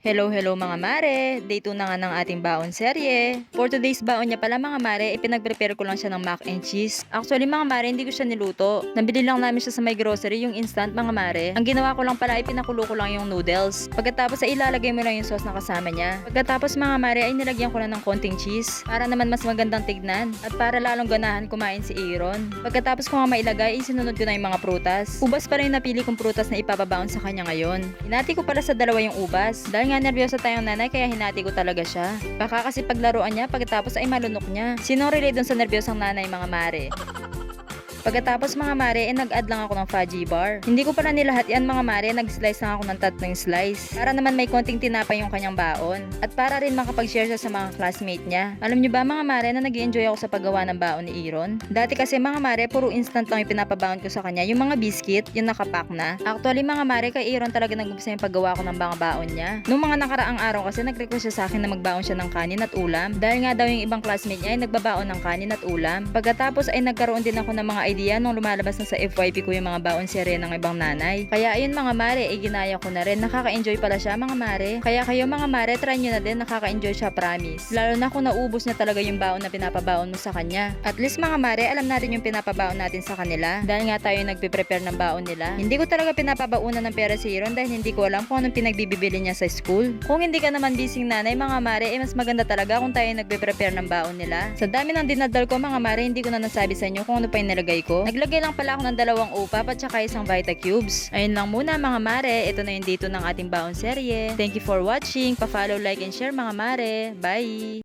Hello mga mare! Day 2 na nga ng ating baon serye. For today's baon niya pala mga mare, ipinag-prepare ko lang siya ng mac and cheese. Actually mga mare, hindi ko siya niluto. Nabili lang namin siya sa may grocery, yung instant mga mare. Ang ginawa ko lang pala ay pinakulo ko lang yung noodles. Pagkatapos ay ilalagay mo lang yung sauce na kasama niya. Pagkatapos mga mare ay nilagyan ko na ng konting cheese para naman mas magandang tignan at para lalong ganahan kumain si Aaron. Pagkatapos ko nga mailagay, sinunod ko na yung mga prutas. Ubas pa rin yung napili kong prutas na ipapabaon sa kanya ngayon. Hinati ko pala sa dalawa yung ubas. Dahil nga nervyosa tayong nanay kaya hinati ko talaga siya. Baka kasi paglaruan niya pagkatapos ay malunok niya. Sino relate dun sa nervyosang nanay mga mare? Pagkatapos mga mare, nag-add lang ako ng fudgy bar. Hindi ko pala nilahat yan mga mare, nag-slice lang ako ng 3 slice. Para naman may konting tinapay yung kanyang baon. At para rin makapag-share siya sa mga classmate niya. Alam niyo ba mga mare na nag-enjoy ako sa paggawa ng baon ni Aaron? Dati kasi mga mare, puro instant lang yung pinapabaon ko sa kanya. Yung mga biscuit, yung nakapack na. Actually mga mare, kay Aaron talaga nag-umpisa yung paggawa ko ng mga baon niya. Nung mga nakaraang araw kasi nag-request siya sa akin na magbaon siya ng kanin at ulam. Dahil nga daw yung ibang classmate niya ay nagbabaon ng kanin at ulam. Pagkatapos ay nagkaroon din ako ng mga idea nung lumalabas na sa FYP ko yung mga baon serye ng ibang nanay. Kaya ayun mga mare, ginaya ko na rin. Nakaka-enjoy pala siya mga mare. Kaya kayo mga mare, try nyo na din, nakaka-enjoy siya promise. Lalo na kung naubos niya talaga yung baon na pinapabaon mo sa kanya. At least mga mare, alam natin yung pinapabaon natin sa kanila. Dahil nga tayo yung nagpe-prepare ng baon nila. Hindi ko talaga pinapabaunan ng pera si Aaron dahil hindi ko alam kung anong pinagbibili niya sa school. Kung hindi ka naman busy nanay mga mare, mas maganda talaga kung tayo yung nagpe-prepare ng baon nila. Sa dami ng dinadal ko mga mare, hindi ko na nasabi sa inyo kung ano pa yung nilagay ko. Naglagay lang pala ako ng 2 OPAP at saka isang Vita Cubes. Ayun lang muna mga mare, ito na yung dito ng ating baon serye. Thank you for watching, pa-follow, like, and share mga mare. Bye!